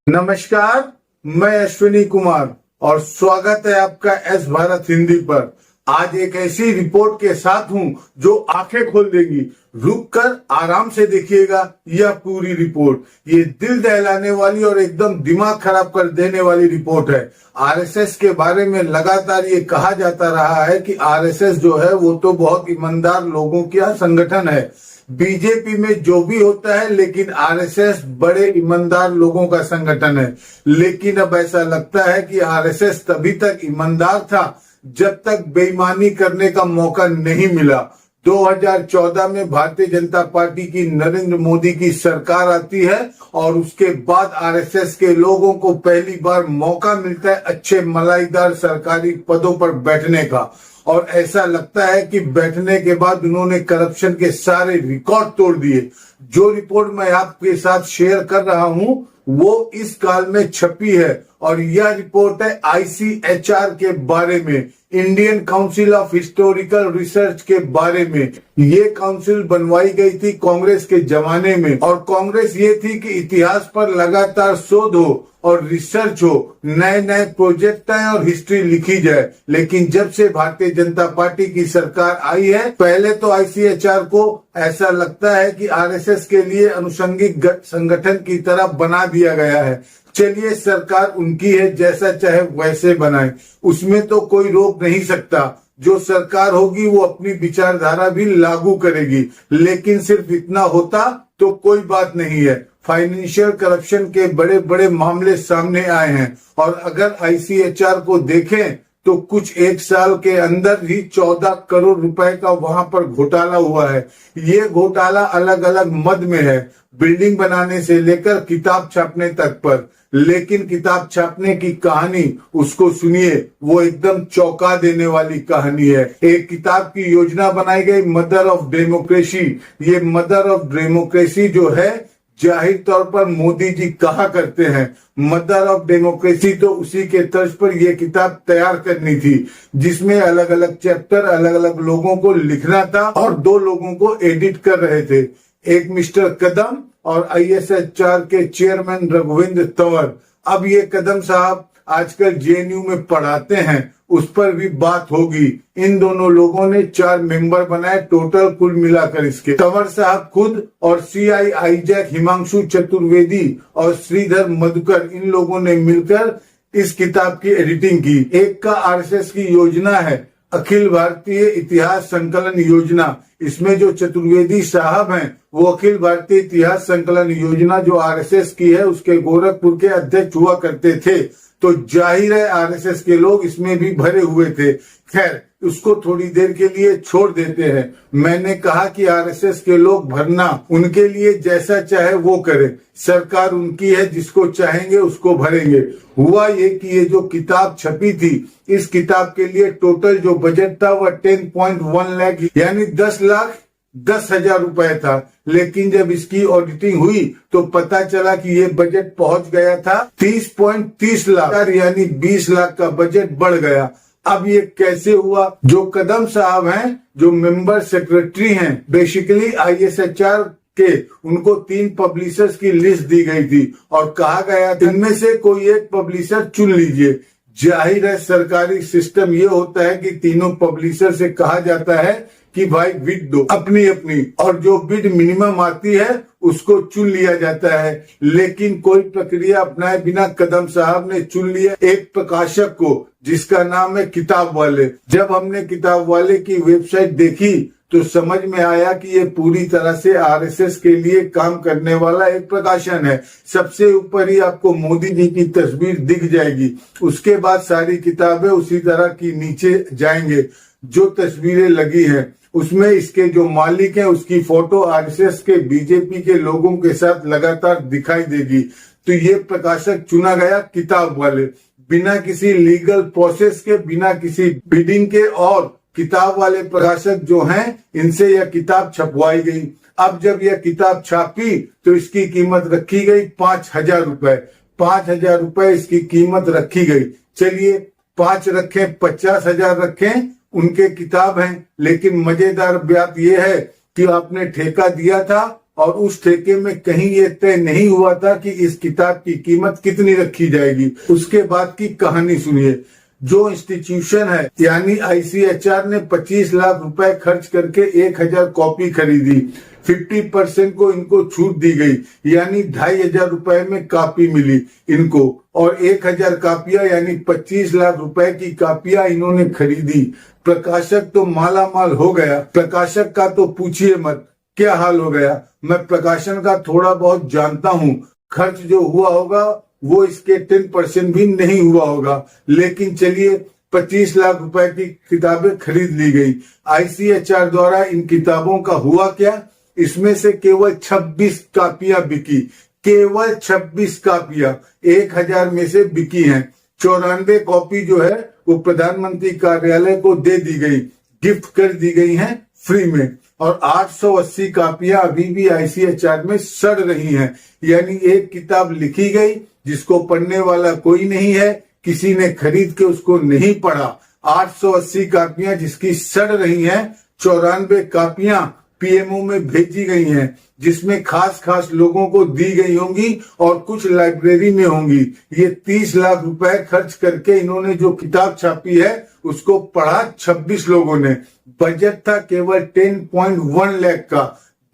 नमस्कार, मैं अश्विनी कुमार और स्वागत है आपका एस भारत हिंदी पर। आज एक ऐसी रिपोर्ट के साथ हूं जो आंखें खोल देगी। रुक कर आराम से देखिएगा यह पूरी रिपोर्ट। ये दिल दहलाने वाली और एकदम दिमाग खराब कर देने वाली रिपोर्ट है। आरएसएस के बारे में लगातार ये कहा जाता रहा है कि आरएसएस जो है वो तो बहुत ईमानदार लोगों का संगठन है। बीजेपी में जो भी होता है, लेकिन आरएसएस बड़े ईमानदार लोगों का संगठन है। लेकिन अब ऐसा लगता है कि आरएसएस तभी तक ईमानदार था जब तक बेईमानी करने का मौका नहीं मिला। 2014 में भारतीय जनता पार्टी की नरेंद्र मोदी की सरकार आती है और उसके बाद आरएसएस के लोगों को पहली बार मौका मिलता है अच्छे मलाईदार सरकारी पदों पर बैठने का। और ऐसा लगता है कि बैठने के बाद उन्होंने करप्शन के सारे रिकॉर्ड तोड़ दिए। जो रिपोर्ट मैं आपके साथ शेयर कर रहा हूं वो इस काल में छपी है और यह रिपोर्ट है आईसीएचआर के बारे में, Indian council of historical research के बारे में। ये काउंसिल बनवाई गई थी कांग्रेस के जमाने में और कांग्रेस ये थी कि इतिहास पर लगातार शोध हो और रिसर्च हो, नए नए प्रोजेक्ट आए और हिस्ट्री लिखी जाए। लेकिन जब से भारतीय जनता पार्टी की सरकार आई है, पहले तो आईसीएचआर को ऐसा लगता है कि आरएसएस के लिए अनुषंगिक संगठन की तरह बना दिया गया है। चलिए, सरकार उनकी है, जैसा चाहे वैसे बनाए, उसमें तो कोई रोक नहीं सकता। जो सरकार होगी वो अपनी विचारधारा भी लागू करेगी। लेकिन सिर्फ इतना होता तो कोई बात नहीं है। फाइनेंशियल करप्शन के बड़े बड़े मामले सामने आए हैं और अगर आईसीएचआर को देखें तो कुछ एक साल के अंदर ही 14 करोड़ रुपए का वहां पर घोटाला हुआ है। ये घोटाला अलग अलग मद में है, बिल्डिंग बनाने से लेकर किताब छापने तक पर। लेकिन किताब छापने की कहानी उसको सुनिए, वो एकदम चौंका देने वाली कहानी है। एक किताब की योजना बनाई गई, मदर ऑफ डेमोक्रेसी। ये मदर ऑफ डेमोक्रेसी जो है, जाहिर तौर पर मोदी जी कहा करते हैं मदर ऑफ डेमोक्रेसी, तो उसी के तर्ज पर यह किताब तैयार करनी थी, जिसमें अलग अलग चैप्टर अलग अलग लोगों को लिखना था और 2 लोगों को एडिट कर रहे थे, एक मिस्टर कदम और आईएसएचआर के चेयरमैन रघुवेंद्र तंवर। अब ये कदम साहब आजकल जेएनयू में पढ़ाते हैं, उस पर भी बात होगी। इन दोनों लोगों ने 4 मेंबर बनाए टोटल, कुल मिलाकर इसके। तंवर साहब खुद और सीआई आईजैक हिमांशु चतुर्वेदी और श्रीधर मधुकर, इन लोगों ने मिलकर इस किताब की एडिटिंग की। एक का आरएसएस की योजना है, अखिल भारतीय इतिहास संकलन योजना। इसमें जो चतुर्वेदी साहब हैं वो अखिल भारतीय इतिहास संकलन योजना जो आरएसएस की है उसके गोरखपुर के अध्यक्ष हुआ करते थे, तो जाहिर है आरएसएस के लोग इसमें भी भरे हुए थे। खैर, उसको थोड़ी देर के लिए छोड़ देते हैं। मैंने कहा कि आरएसएस के लोग भरना, उनके लिए जैसा चाहे वो करे, सरकार उनकी है, जिसको चाहेंगे उसको भरेंगे। हुआ ये कि ये जो किताब छपी थी, इस किताब के लिए टोटल जो बजट था वह 10.1 लाख यानी 10,10,000 रुपए था। लेकिन जब इसकी ऑडिटिंग हुई तो पता चला कि ये बजट पहुंच गया था 30.30 लाख यानी 20 लाख का बजट बढ़ गया। अब ये कैसे हुआ? जो कदम साहब हैं, जो मेंबर सेक्रेटरी हैं, बेसिकली आईएसएचआर के, उनको 3 पब्लिशर्स की लिस्ट दी गई थी और कहा गया इनमें से कोई एक पब्लिशर चुन लीजिए। जाहिर है सरकारी सिस्टम ये होता है कि तीनों पब्लिशर से कहा जाता है कि भाई बिड दो अपनी अपनी, और जो बिड मिनिमम आती है उसको चुन लिया जाता है। लेकिन कोई प्रक्रिया अपनाए बिना कदम साहब ने चुन लिया एक प्रकाशक को, जिसका नाम है किताब वाले। जब हमने किताब वाले की वेबसाइट देखी तो समझ में आया कि ये पूरी तरह से आरएसएस के लिए काम करने वाला एक प्रकाशन है। सबसे ऊपर ही आपको मोदी जी की तस्वीर दिख जाएगी, उसके बाद सारी किताबें उसी तरह की नीचे जाएंगे। जो तस्वीरें लगी हैं उसमें इसके जो मालिक हैं उसकी फोटो आरएसएस के, बीजेपी के लोगों के साथ लगातार दिखाई देगी। तो ये प्रकाशक चुना गया किताब वाले, बिना किसी लीगल प्रोसेस के, बिना किसी बिडिंग के। और किताब वाले प्रकाशक जो हैं, इनसे यह किताब छपवाई गई। अब जब यह किताब छापी तो इसकी कीमत रखी गई 5,000 रुपए। 5,000 रुपए इसकी कीमत रखी गई। चलिए 5 रखें, 50,000 रखें, उनके किताब हैं। लेकिन मजेदार बात यह है कि आपने ठेका दिया था और उस ठेके में कहीं ये तय नहीं हुआ था कि इस किताब की कीमत कितनी रखी जाएगी। उसके बाद की कहानी सुनिए। जो इंस्टीट्यूशन है यानी आईसीएचआर ने 25 लाख रुपए खर्च करके 1000 कॉपी खरीदी। 50% को इनको छूट दी गई यानी 2500 रुपए में कॉपी मिली इनको, और 1000 कापियां यानी 25 लाख रुपए की कापियां इन्होंने खरीदी। प्रकाशक तो माला माल हो गया। प्रकाशक का तो पूछिए मत क्या हाल हो गया। मैं प्रकाशन का थोड़ा बहुत जानता हूँ। खर्च जो हुआ होगा वो इसके 10% भी नहीं हुआ होगा, लेकिन चलिए 25 लाख रुपए की किताबें खरीद ली गई। आईसीएचआर द्वारा इन किताबों का हुआ क्या? इसमें से केवल 26 कापियां बिकी। केवल 26 कापियां 1000 में से बिकी हैं। 94 कॉपी जो है वो प्रधानमंत्री कार्यालय को दे दी गई, गिफ्ट कर दी गई हैं फ्री में। और 880 कापियां अभी भी आईसीएचआर में सड़ रही हैं। यानी एक किताब लिखी गई जिसको पढ़ने वाला कोई नहीं है, किसी ने खरीद के उसको नहीं पढ़ा। 880 कापियां जिसकी सड़ रही हैं। 94 कापियां पीएमओ में भेजी गई हैं जिसमें खास लोगों को दी गई होंगी और कुछ लाइब्रेरी में होंगी। ये 30 लाख रुपए खर्च करके इन्होंने जो किताब छापी है उसको पढ़ा 26 लोगों ने। बजट था केवल 10.1 लाख का।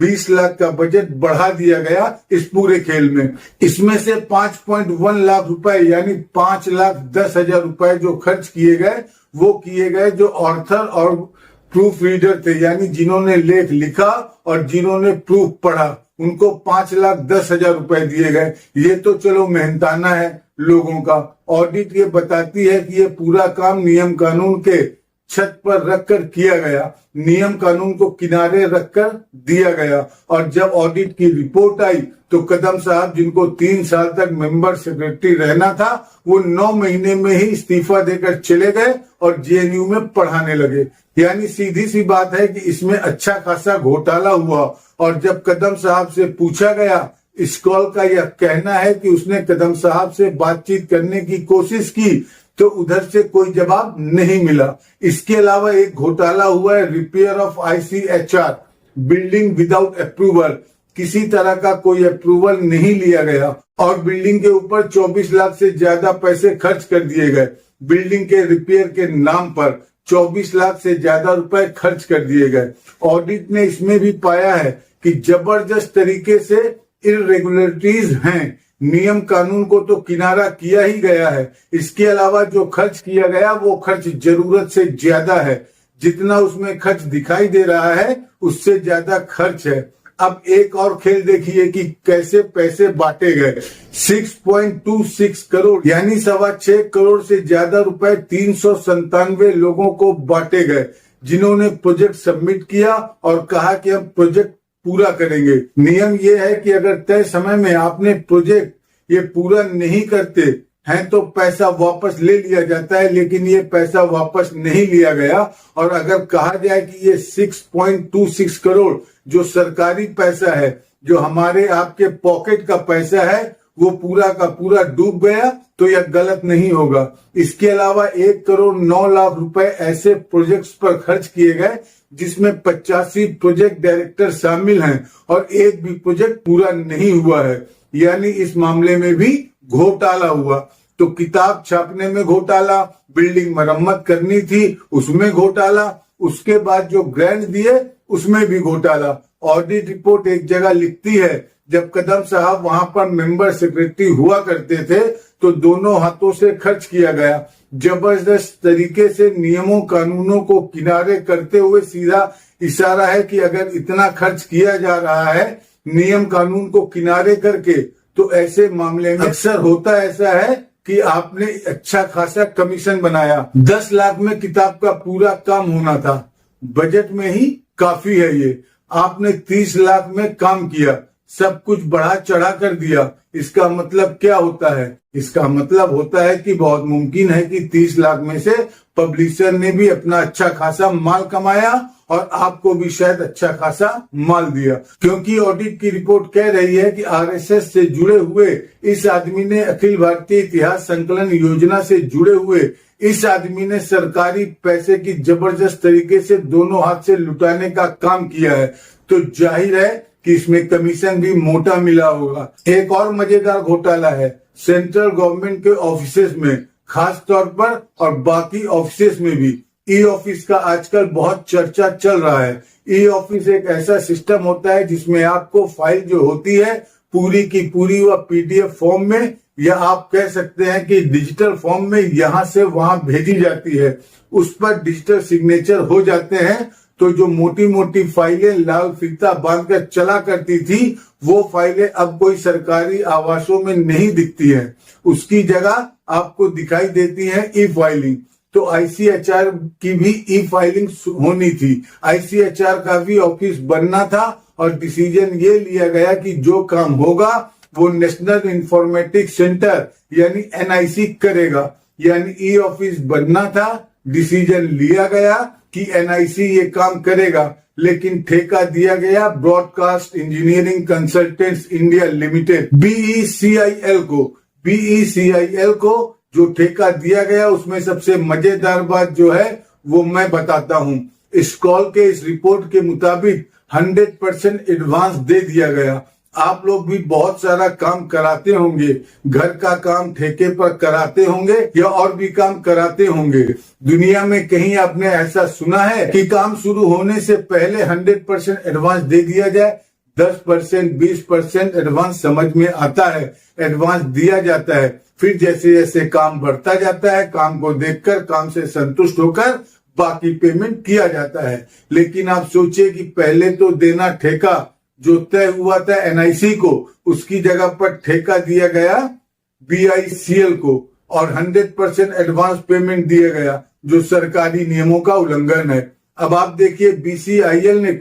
20 लाख का बजट बढ़ा दिया गया इस पूरे खेल में। इसमें से 5.1 लाख रुपए यानी 5,10,000 रुपए जो खर्च किए गए वो किए गए जो ऑर्थर और प्रूफ रीडर थे, यानी जिन्होंने लेख लिखा और जिन्होंने प्रूफ पढ़ा, उनको 5,10,000 रुपए दिए गए। ये तो चलो मेहनताना है लोगों का। ऑडिट ये बताती है कि ये पूरा काम नियम कानून के छत पर रखकर किया गया, नियम कानून को किनारे रखकर दिया गया। और जब ऑडिट की रिपोर्ट आई तो कदम साहब, जिनको 3 साल तक मेंबर सेक्रेटरी रहना था, वो 9 महीने में ही इस्तीफा देकर चले गए और जेएनयू में पढ़ाने लगे। यानी सीधी सी बात है कि इसमें अच्छा खासा घोटाला हुआ। और जब कदम साहब से पूछा गया, स्कॉल का यह कहना है कि उसने कदम साहब से बातचीत करने की कोशिश की तो उधर से कोई जवाब नहीं मिला। इसके अलावा एक घोटाला हुआ है repair of ICHR building without approval. किसी तरह का कोई अप्रूवल नहीं लिया गया और बिल्डिंग के ऊपर 24 लाख से ज्यादा पैसे खर्च कर दिए गए। बिल्डिंग के रिपेयर के नाम पर 24 लाख से ज्यादा रुपए खर्च कर दिए गए। ऑडिट ने इसमें भी पाया है कि जबरदस्त तरीके से इरेगुलरिटीज हैं। नियम कानून को तो किनारा किया ही गया है। इसके अलावा जो खर्च किया गया वो खर्च जरूरत से ज्यादा है। जितना उसमें खर्च दिखाई दे रहा है उससे ज्यादा खर्च है। अब एक और खेल देखिए कि कैसे पैसे बांटे गए। 6.26 करोड़ यानी 6.25 करोड़ से ज्यादा रुपए 397 लोगों को बांटे गए, जिन्होंने प्रोजेक्ट सबमिट किया और कहा कि हम प्रोजेक्ट पूरा करेंगे। नियम ये है कि अगर तय समय में आपने प्रोजेक्ट ये पूरा नहीं करते हैं तो पैसा वापस ले लिया जाता है, लेकिन ये पैसा वापस नहीं लिया गया। और अगर कहा जाए कि ये 6.26 करोड़ जो सरकारी पैसा है, जो हमारे आपके पॉकेट का पैसा है, वो पूरा का पूरा डूब गया तो यह गलत नहीं होगा। इसके अलावा 1 करोड़ 9 लाख रुपए ऐसे प्रोजेक्ट्स पर खर्च किए गए जिसमें 85 प्रोजेक्ट डायरेक्टर शामिल हैं और एक भी प्रोजेक्ट पूरा नहीं हुआ है। यानी इस मामले में भी घोटाला हुआ। तो किताब छापने में घोटाला, बिल्डिंग मरम्मत करनी थी उसमें घोटाला, उसके बाद जो ग्रांट दिए उसमें भी घोटाला। ऑडिट रिपोर्ट एक जगह लिखती है जब कदम साहब वहां पर मेंबर सेक्रेटरी हुआ करते थे तो दोनों हाथों से खर्च किया गया। जबरदस्त तरीके से नियमों कानूनों को किनारे करते हुए सीधा इशारा है कि अगर इतना खर्च किया जा रहा है नियम कानून को किनारे करके, तो ऐसे मामले में अक्सर होता ऐसा है कि आपने अच्छा खासा कमीशन बनाया। 10 लाख में किताब का पूरा काम होना था, बजट में ही काफी है ये। आपने 30 लाख में काम किया, सब कुछ बढ़ा चढ़ा कर दिया। इसका मतलब क्या होता है? इसका मतलब होता है कि बहुत मुमकिन है कि 30 लाख में से पब्लिशर ने भी अपना अच्छा खासा माल कमाया और आपको भी शायद अच्छा खासा माल दिया, क्योंकि ऑडिट की रिपोर्ट कह रही है कि आरएसएस से जुड़े हुए इस आदमी ने, अखिल भारतीय इतिहास संकलन योजना से जुड़े हुए इस आदमी ने सरकारी पैसे की जबरदस्त तरीके से दोनों हाथ से लुटाने का काम किया है। तो जाहिर है कि इसमें कमीशन भी मोटा मिला होगा। एक और मजेदार घोटाला है सेंट्रल गवर्नमेंट के ऑफिसेज में, खास तौर पर और बाकी ऑफिसेज में भी ई ऑफिस का आजकल बहुत चर्चा चल रहा है। ई ऑफिस एक ऐसा सिस्टम होता है जिसमें आपको फाइल जो होती है पूरी की पूरी वह पीडीएफ फॉर्म में, या आप कह सकते हैं कि डिजिटल फॉर्म में यहां से वहां भेजी जाती है। उस पर डिजिटल सिग्नेचर हो जाते हैं। तो जो मोटी मोटी फाइलें लाल फीता बांधकर चला करती थी, वो फाइलें अब कोई सरकारी आवासों में नहीं दिखती हैं। उसकी जगह आपको दिखाई देती है ई फाइलिंग। तो आईसीएचआर की भी ई फाइलिंग होनी थी। आईसीएचआर का भी ऑफिस बनना था और डिसीजन ये लिया गया कि जो काम होगा वो नेशनल इंफॉर्मेटिक्स सेंटर यानी एनआईसी करेगा। यानी ई ऑफिस बनना था, डिसीजन लिया गया कि एनआईसी ये काम करेगा, लेकिन ठेका दिया गया broadcast engineering consultants India limited BECIL को। बीईसीआईएल को जो ठेका दिया गया उसमें सबसे मजेदार बात जो है वो मैं बताता हूं। इस कॉल के इस रिपोर्ट के मुताबिक 100% एडवांस दे दिया गया। आप लोग भी बहुत सारा काम कराते होंगे, घर का काम ठेके पर कराते होंगे या और भी काम कराते होंगे। दुनिया में कहीं आपने ऐसा सुना है कि काम शुरू होने से पहले 100% एडवांस दे दिया जाए? 10% 20% एडवांस समझ में आता है, एडवांस दिया जाता है। फिर जैसे जैसे काम बढ़ता जाता है, काम को देखकर काम से संतुष्ट होकर बाकी पेमेंट किया जाता है। लेकिन आप सोचिए कि पहले तो देना ठेका जो तय हुआ था एनआईसी को, उसकी जगह पर ठेका दिया गया बीआईसीएल को और 100% एडवांस पेमेंट दिया गया, जो सरकारी नियमों का उल्लंघन है। अब आप देखिए बीसीआईएल ने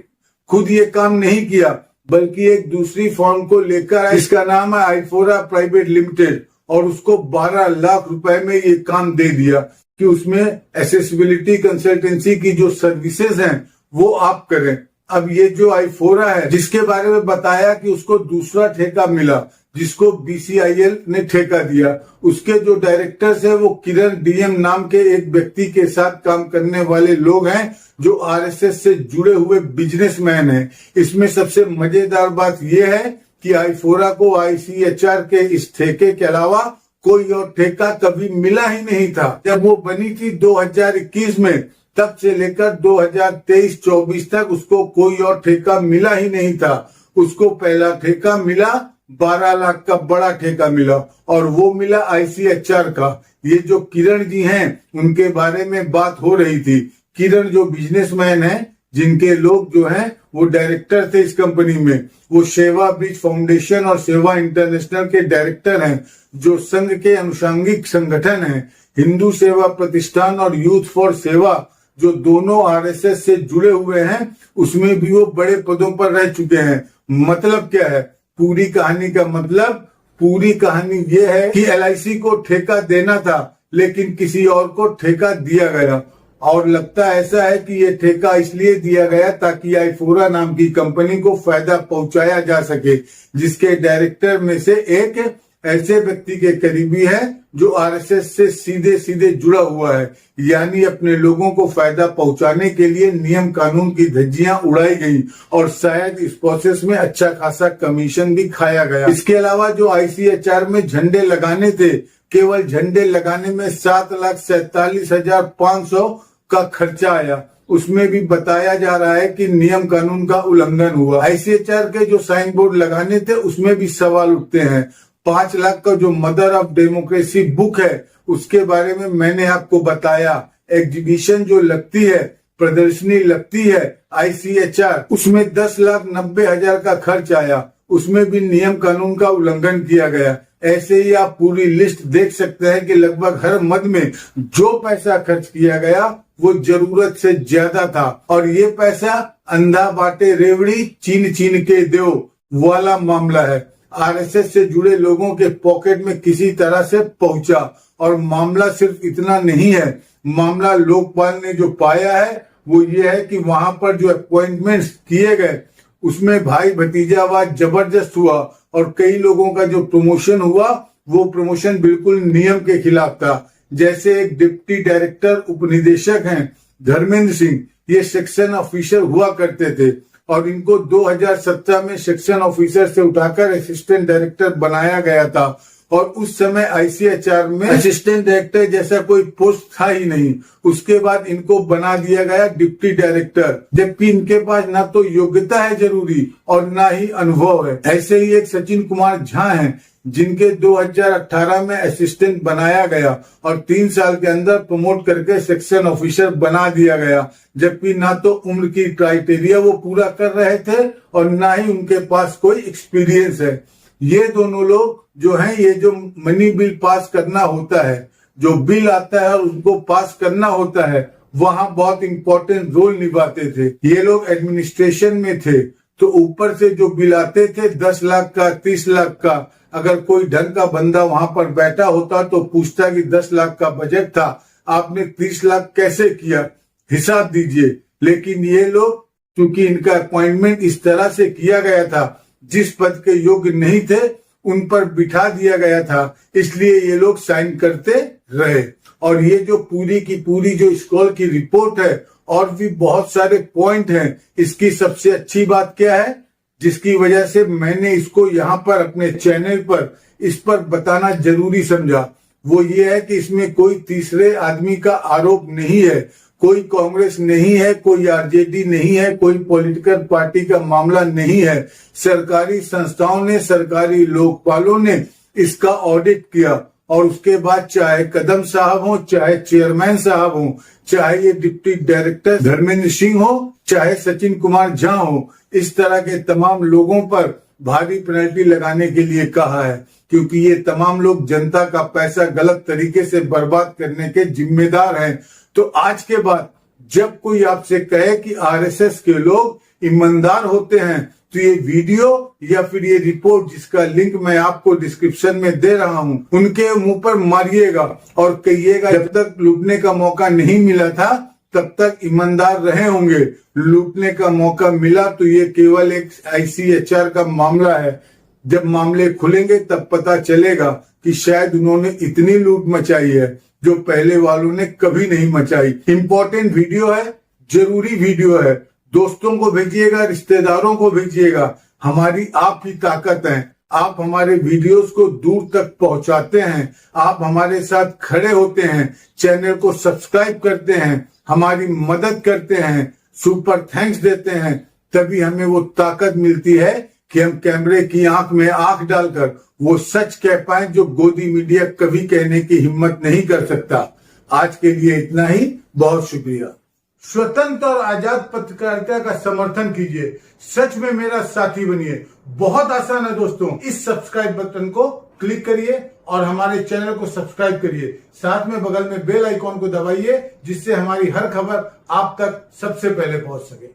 खुद ये काम नहीं किया, बल्कि एक दूसरी फर्म को लेकर आया, इसका नाम है आईफोरा प्राइवेट लिमिटेड, और उसको 12 लाख रुपए में ये काम दे दिया कि उसमें एसेसिबिलिटी कंसल्टेंसी की जो सर्विसेज हैं वो आप करें। अब ये जो आईफोरा है जिसके बारे में बताया कि उसको दूसरा ठेका मिला, जिसको बीसीआईएल ने ठेका दिया, उसके जो डायरेक्टर्स है वो किरण डीएम नाम के एक व्यक्ति के साथ काम करने वाले लोग हैं जो आरएसएस से जुड़े हुए बिजनेसमैन हैं। इसमें सबसे मजेदार बात यह है कि आईफोरा को आईसीएचआर के इस ठेके के अलावा कोई और ठेका कभी मिला ही नहीं था। जब वो बनी थी 2021 में, तब से लेकर 2023-24 तक उसको कोई और ठेका मिला ही नहीं था। उसको पहला ठेका मिला 12 लाख का बड़ा ठेका मिला, और वो मिला आईसीएचआर का। ये जो किरण जी हैं उनके बारे में बात हो रही थी। किरण जो बिजनेसमैन हैं, जिनके लोग जो हैं वो डायरेक्टर थे इस कंपनी में, वो सेवा ब्रिज फाउंडेशन और सेवा इंटरनेशनल के डायरेक्टर हैं, जो संघ के अनुषंगिक संगठन हैं। हिंदू सेवा प्रतिष्ठान और यूथ फॉर सेवा, जो दोनों आरएसएस से जुड़े हुए हैं, उसमें भी वो बड़े पदों पर रह चुके हैं। मतलब क्या है पूरी कहानी का मतलब? पूरी कहानी ये है कि एलआईसी को ठेका देना था, लेकिन किसी और को ठेका दिया गया। और लगता ऐसा है कि ये ठेका इसलिए दिया गया ताकि आईफोरा नाम की कंपनी को फायदा पहुंचाया जा सके, जिसके डायरेक्टर में से एक ऐसे व्यक्ति के करीबी है जो आरएसएस से सीधे सीधे जुड़ा हुआ है। यानी अपने लोगों को फायदा पहुंचाने के लिए नियम कानून की धज्जियां उड़ाई गई, और शायद इस प्रोसेस में अच्छा खासा कमीशन भी खाया गया। इसके अलावा जो आईसीएचआर में झंडे लगाने थे, केवल झंडे लगाने में 7,47,500 का खर्चा आया। उसमें भी बताया जा रहा है कि नियम कानून का उल्लंघन हुआ। आईसीएचआर के जो साइन बोर्ड लगाने थे उसमें भी सवाल उठते हैं। 5 लाख का जो मदर ऑफ डेमोक्रेसी बुक है उसके बारे में मैंने आपको बताया। एग्जीबिशन जो लगती है, प्रदर्शनी लगती है आईसीएचआर, उसमें 10,90,000 का खर्च आया। उसमें भी नियम कानून का उल्लंघन किया गया। ऐसे ही आप पूरी लिस्ट देख सकते हैं कि लगभग हर मद में जो पैसा खर्च किया गया वो जरूरत से ज्यादा था, और ये पैसा अंधा बाटे रेवड़ी चीन चीन के दो वाला मामला है। आरएसएस से जुड़े लोगों के पॉकेट में किसी तरह से पहुंचा। और मामला सिर्फ इतना नहीं है, मामला लोकपाल ने जो पाया है वो ये है कि वहां पर जो अपॉइंटमेंट्स किए गए उसमें भाई भतीजावाद जबरदस्त हुआ, और कई लोगों का जो प्रमोशन हुआ वो प्रमोशन बिल्कुल नियम के खिलाफ था। जैसे एक डिप्टी डायरेक्टर उपनिदेशक हैं धर्मेंद्र सिंह, ये सेक्शन ऑफिसर हुआ करते थे। और इनको 2017 में सेक्शन ऑफिसर से उठाकर असिस्टेंट डायरेक्टर बनाया गया था। और उस समय आईसीएचआर में असिस्टेंट डायरेक्टर जैसा कोई पोस्ट था ही नहीं। उसके बाद इनको बना दिया गया डिप्टी डायरेक्टर, जबकि इनके पास ना तो योग्यता है जरूरी और ना ही अनुभव है। ऐसे ही एक सचिन कुमार झा हैं, जिनके 2018 में असिस्टेंट बनाया गया और 3 साल के अंदर प्रमोट करके सेक्शन ऑफिसर बना दिया गया, जबकि ना तो उम्र की क्राइटेरिया वो पूरा कर रहे थे और ना ही उनके पास कोई एक्सपीरियंस है। ये दोनों लोग जो हैं, ये जो मनी बिल पास करना होता है, जो बिल आता है और उनको पास करना होता है, वहां बहुत इंपॉर्टेंट रोल निभाते थे। ये लोग एडमिनिस्ट्रेशन में थे, तो ऊपर से जो बिल आते थे 10 लाख का, 30 लाख का, अगर कोई ढंग का बंदा वहां पर बैठा होता तो पूछता कि 10 लाख का बजट था, आपने 30 लाख कैसे किया, हिसाब दीजिए। लेकिन ये लोग, क्योंकि इनका अपॉइंटमेंट इस तरह से किया गया था, जिस पद के योग्य नहीं थे उन पर बिठा दिया गया था, इसलिए ये लोग साइन करते रहे। और ये जो पूरी की पूरी जो स्कॉल की रिपोर्ट है, और भी बहुत सारे पॉइंट हैं। इसकी सबसे अच्छी बात क्या है, जिसकी वजह से मैंने इसको यहाँ पर अपने चैनल पर इस पर बताना जरूरी समझा, वो ये है कि इसमें कोई तीसरे आदमी का आरोप नहीं है, कोई कांग्रेस नहीं है, कोई आरजेडी नहीं है, कोई पॉलिटिकल पार्टी का मामला नहीं है। सरकारी संस्थाओं ने, सरकारी लोकपालों ने इसका ऑडिट किया और उसके बाद चाहे कदम साहब हो, चाहे चेयरमैन साहब हो, चाहे ये डिप्टी डायरेक्टर धर्मेंद्र सिंह हो, चाहे सचिन कुमार झा हो, इस तरह के तमाम लोगों पर भारी पेनल्टी लगाने के लिए कहा है, क्योंकि ये तमाम लोग जनता का पैसा गलत तरीके से बर्बाद करने के जिम्मेदार हैं। तो आज के बाद जब कोई आपसे कहे कि आरएसएस के लोग ईमानदार होते हैं, तो ये वीडियो या फिर ये रिपोर्ट, जिसका लिंक मैं आपको डिस्क्रिप्शन में दे रहा हूं, उनके मुंह पर मारिएगा और कहिएगा जब तक लूटने का मौका नहीं मिला था तब तक ईमानदार रहे होंगे, लूटने का मौका मिला तो ये केवल एक आईसीएचआर का मामला है। जब मामले खुलेंगे तब पता चलेगा कि शायद उन्होंने इतनी लूट मचाई है जो पहले वालों ने कभी नहीं मचाई। इंपॉर्टेंट वीडियो है, जरूरी वीडियो है, दोस्तों को भेजिएगा, रिश्तेदारों को भेजिएगा। हमारी आप ही ताकत है, आप हमारे वीडियोस को दूर तक पहुंचाते हैं, आप हमारे साथ खड़े होते हैं, चैनल को सब्सक्राइब करते हैं, हमारी मदद करते हैं, सुपर थैंक्स देते हैं, तभी हमें वो ताकत मिलती है कि हम कैमरे की आंख में आंख डालकर वो सच कह पाए जो गोदी मीडिया कभी कहने की हिम्मत नहीं कर सकता। आज के लिए इतना ही, बहुत शुक्रिया। स्वतंत्र और आजाद पत्रकारिता का समर्थन कीजिए, सच में मेरा साथी बनिए। बहुत आसान है दोस्तों, इस सब्सक्राइब बटन को क्लिक करिए और हमारे चैनल को सब्सक्राइब करिए, साथ में बगल में बेल आइकॉन को दबाइए, जिससे हमारी हर खबर आप तक सबसे पहले पहुंच सके।